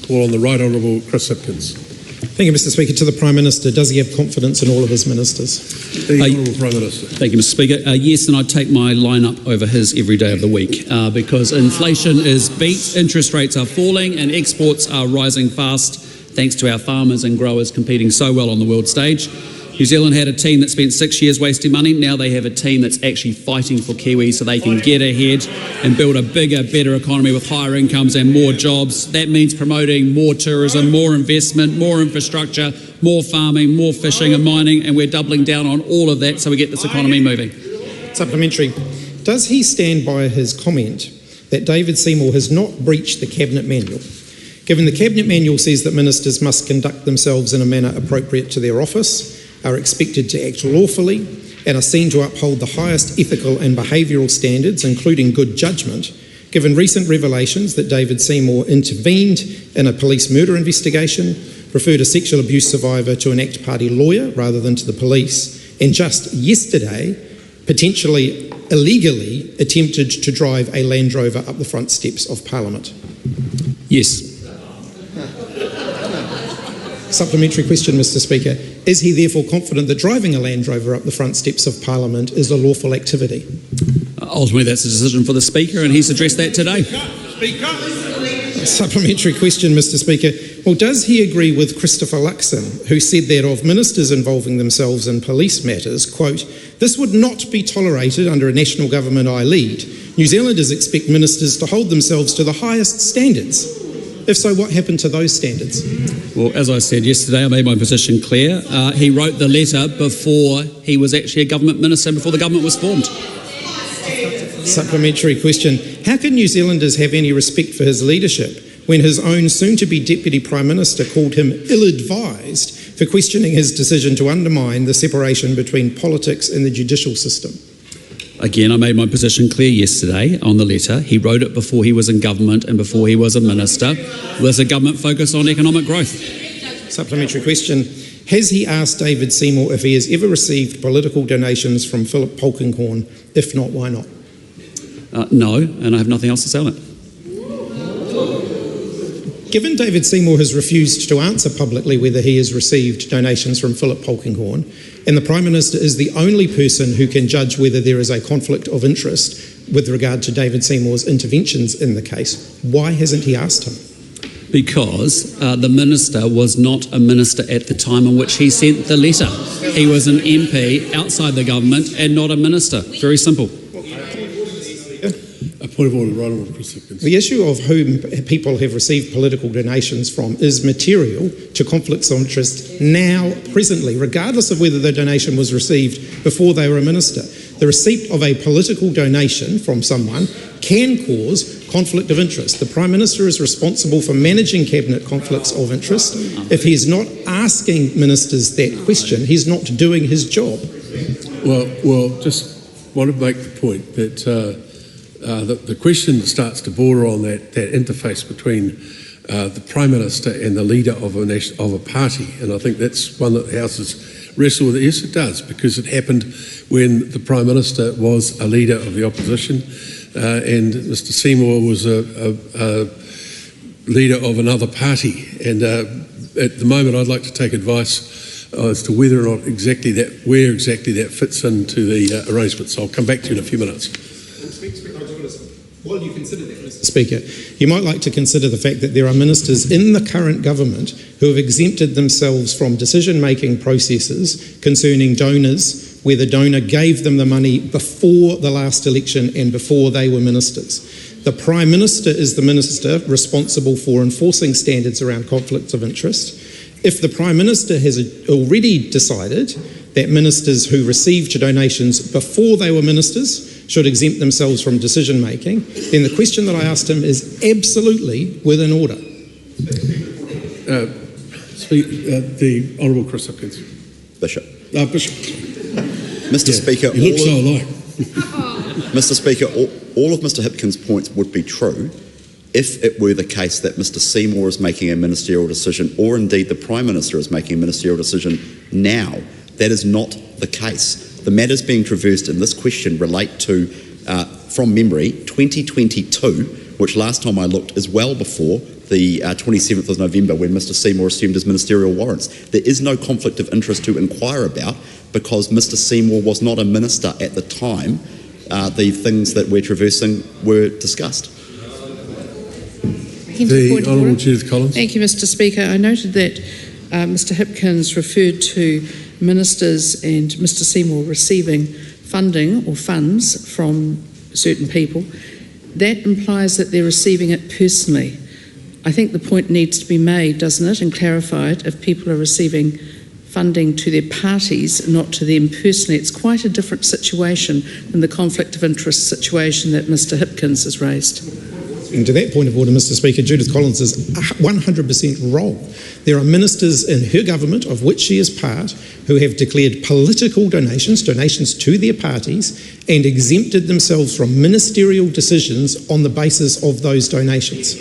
Call on the Right Honourable Chris Hipkins. Thank you, Mr Speaker. To the Prime Minister, does he have confidence in all of his ministers? The Honourable Prime Minister. Thank you, Mr Speaker. Yes, and I take my line up over his every day of the week because inflation is beat, interest rates are falling and exports are rising fast thanks to our farmers and growers competing so well on the world stage. New Zealand had a team that spent 6 years wasting money. Now they have a team that's actually fighting for Kiwi so they can get ahead and build a bigger, better economy with higher incomes and more jobs. That means promoting more tourism, more investment, more infrastructure, more farming, more fishing and mining, and we're doubling down on all of that so we get this economy moving. Supplementary. Does he stand by his comment that David Seymour has not breached the Cabinet Manual, given the Cabinet Manual says that ministers must conduct themselves in a manner appropriate to their office, are expected to act lawfully and are seen to uphold the highest ethical and behavioural standards, including good judgment, given recent revelations that David Seymour intervened in a police murder investigation, referred a sexual abuse survivor to an ACT Party lawyer rather than to the police, and just yesterday, potentially illegally attempted to drive a Land Rover up the front steps of Parliament? Yes. Supplementary question, Mr Speaker. Is he therefore confident that driving a Land Rover up the front steps of Parliament is a lawful activity? Ultimately, that's a decision for the Speaker, and he's addressed that today. Speaker. Supplementary question, Mr Speaker. Well, does he agree with Christopher Luxon, who said that of ministers involving themselves in police matters, quote, "This would not be tolerated under a national government I lead. New Zealanders expect ministers to hold themselves to the highest standards." If so, what happened to those standards? Well, as I said yesterday, I made my position clear. He wrote the letter before he was actually a government minister, before the government was formed. Supplementary question. How can New Zealanders have any respect for his leadership when his own soon-to-be Deputy Prime Minister called him ill-advised for questioning his decision to undermine the separation between politics and the judicial system? Again, I made my position clear yesterday on the letter. He wrote it before he was in government and before he was a minister. There's a government focus on economic growth. Supplementary question. Has he asked David Seymour if he has ever received political donations from Philip Polkinghorne? If not, why not? No, and I have nothing else to say on it. Given David Seymour has refused to answer publicly whether he has received donations from Philip Polkinghorne, and the Prime Minister is the only person who can judge whether there is a conflict of interest with regard to David Seymour's interventions in the case, why hasn't he asked him? Because the minister was not a minister at the time in which he sent the letter. He was an MP outside the government and not a minister. Very simple. A point of order, Right Honourable Chris Hipkins. The issue of whom people have received political donations from is material to conflicts of interest now, presently, regardless of whether the donation was received before they were a minister. The receipt of a political donation from someone can cause conflict of interest. The Prime Minister is responsible for managing cabinet conflicts of interest. If he's not asking ministers that question, he's not doing his job. Well, just want to make the point that the question starts to border on that interface between the Prime Minister and the leader of a party, and I think that's one that the House has wrestled with. Yes, it does, because it happened when the Prime Minister was a leader of the opposition, and Mr Seymour was a leader of another party. And at the moment, I'd like to take advice as to whether or not where exactly that fits into the arrangement. So I'll come back to you in a few minutes. While you consider that, Mr Speaker, you might like to consider the fact that there are ministers in the current government who have exempted themselves from decision-making processes concerning donors, where the donor gave them the money before the last election and before they were ministers. The Prime Minister is the minister responsible for enforcing standards around conflicts of interest. If the Prime Minister has already decided that ministers who received donations before they were ministers should exempt themselves from decision making, then the question that I asked him is absolutely within order. The Honourable Chris Hipkins. Bishop. Bishop. Mr. Speaker, you look so alike. Mr. Speaker, all of Mr. Hipkins' points would be true if it were the case that Mr. Seymour is making a ministerial decision, or indeed the Prime Minister is making a ministerial decision now. That is not the case. The matters being traversed in this question relate to, from memory, 2022, which last time I looked is well before the 27th of November when Mr Seymour assumed his ministerial warrants. There is no conflict of interest to inquire about because Mr Seymour was not a minister at the time the things that we're traversing were discussed. The Honourable Judith Collins. Thank you, Mr Speaker. I noted that Mr Hipkins referred to ministers and Mr Seymour receiving funding or funds from certain people. That implies that they're receiving it personally. I think the point needs to be made, doesn't it, and clarified. If people are receiving funding to their parties, not to them personally, it's quite a different situation than the conflict of interest situation that Mr Hipkins has raised. And to that point of order, Mr Speaker, Judith Collins is 100% wrong. There are ministers in her government, of which she is part, who have declared political donations to their parties, and exempted themselves from ministerial decisions on the basis of those donations.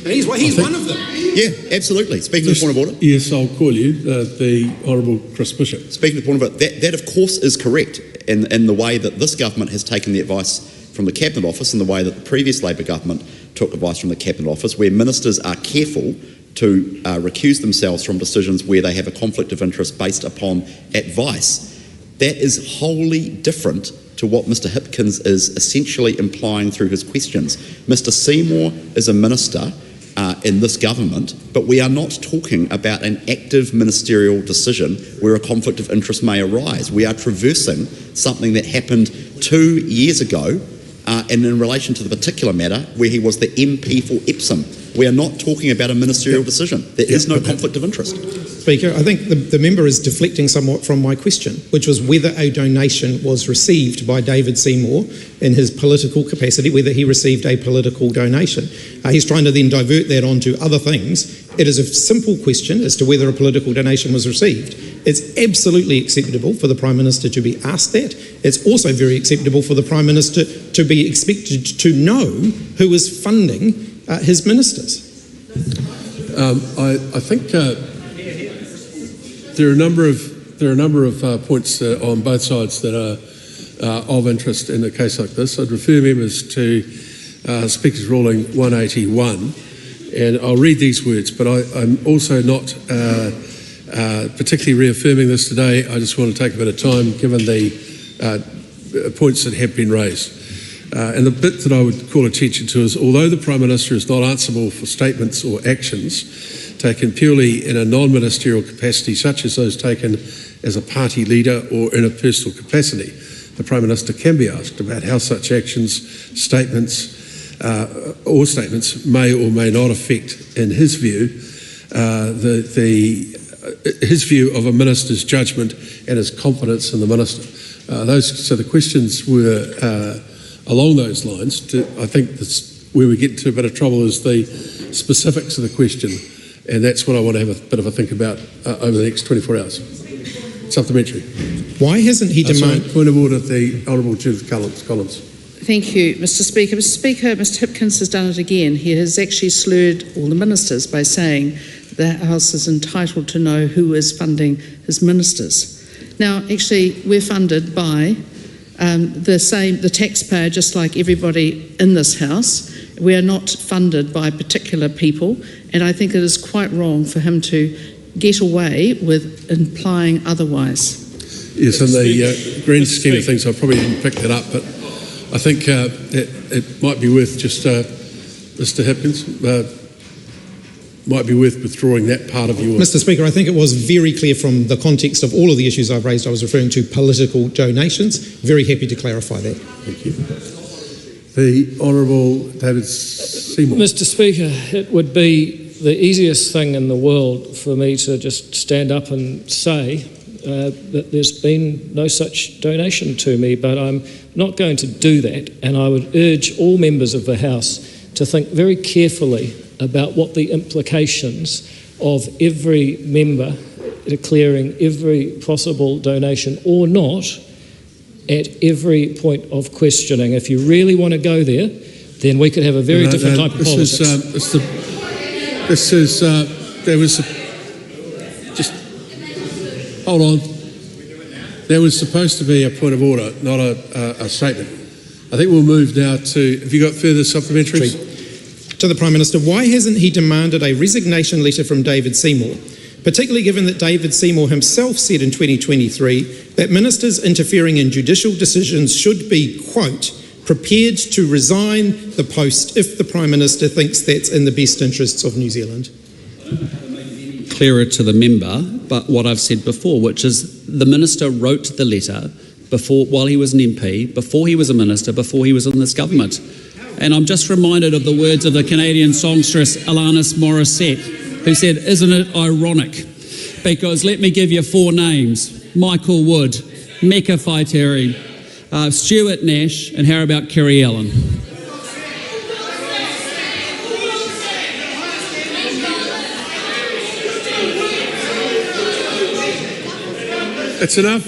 And he's one of them. Yeah, absolutely. Speaking of the point of order. Yes, I'll call you, the Honourable Chris Bishop. Speaking of the point of order, that of course is correct in the way that this government has taken the advice from the Cabinet Office and the way that the previous Labor government took advice from the Cabinet Office, where ministers are careful to recuse themselves from decisions where they have a conflict of interest based upon advice. That is wholly different to what Mr Hipkins is essentially implying through his questions. Mr Seymour is a minister in this government, but we are not talking about an active ministerial decision where a conflict of interest may arise. We are traversing something that happened 2 years ago and in relation to the particular matter where he was the MP for Epsom. We are not talking about a ministerial decision. There is no conflict of interest. Speaker, I think the member is deflecting somewhat from my question, which was whether a donation was received by David Seymour in his political capacity, whether he received a political donation. He's trying to then divert that onto other things. It is a simple question as to whether a political donation was received. It's absolutely acceptable for the Prime Minister to be asked that. It's also very acceptable for the Prime Minister to be expected to know who is funding his ministers. I think there are a number of points on both sides that are of interest in a case like this. I'd refer members to Speaker's Ruling 181, and I'll read these words, but I'm also not particularly reaffirming this today. I just want to take a bit of time given the points that have been raised. And the bit that I would call attention to is, although the Prime Minister is not answerable for statements or actions taken purely in a non-ministerial capacity, such as those taken as a party leader or in a personal capacity, the Prime Minister can be asked about how such actions, statements may or may not affect, in his view, his view of a minister's judgment and his confidence in the minister. So the questions were along those lines. I think where we get into a bit of trouble is the specifics of the question, and that's what I want to have a bit of a think about over the next 24 hours. Supplementary. Why hasn't he demanded... Point of order, the Honourable Judith Collins. Thank you, Mr Speaker. Mr Speaker, Mr Hipkins has done it again. He has actually slurred all the ministers by saying the House is entitled to know who is funding his ministers. Now, actually, we're funded by the taxpayer, just like everybody in this House. We are not funded by particular people, and I think it is quite wrong for him to get away with implying otherwise. Yes, in the grand scheme of things, I probably didn't pick that up, but I think it might be worth just, Mr Hipkins, might be worth withdrawing that part of your... Mr Speaker, I think it was very clear from the context of all of the issues I've raised, I was referring to political donations. Very happy to clarify that. Thank you. The Honourable David Seymour. Mr Speaker, it would be the easiest thing in the world for me to just stand up and say that there's been no such donation to me, but I'm not going to do that, and I would urge all members of the House to think very carefully about what the implications of every member declaring every possible donation or not at every point of questioning. If you really want to go there, then we could have a very different type of politics. Hold on. There was supposed to be a point of order, not a statement. I think we'll move now to, have you got further supplementaries? to the Prime Minister, why hasn't he demanded a resignation letter from David Seymour, particularly given that David Seymour himself said in 2023 that ministers interfering in judicial decisions should be, quote, prepared to resign the post if the Prime Minister thinks that's in the best interests of New Zealand? Clearer to the member, but what I've said before, which is the Minister wrote the letter while he was an MP, before he was a Minister, before he was in this government. And I'm just reminded of the words of the Canadian songstress Alanis Morissette, who said, "Isn't it ironic? Because let me give you 4 names: Michael Wood, Mecca Faiteri, Stuart Nash, and how about Kerry Allen?" It's enough.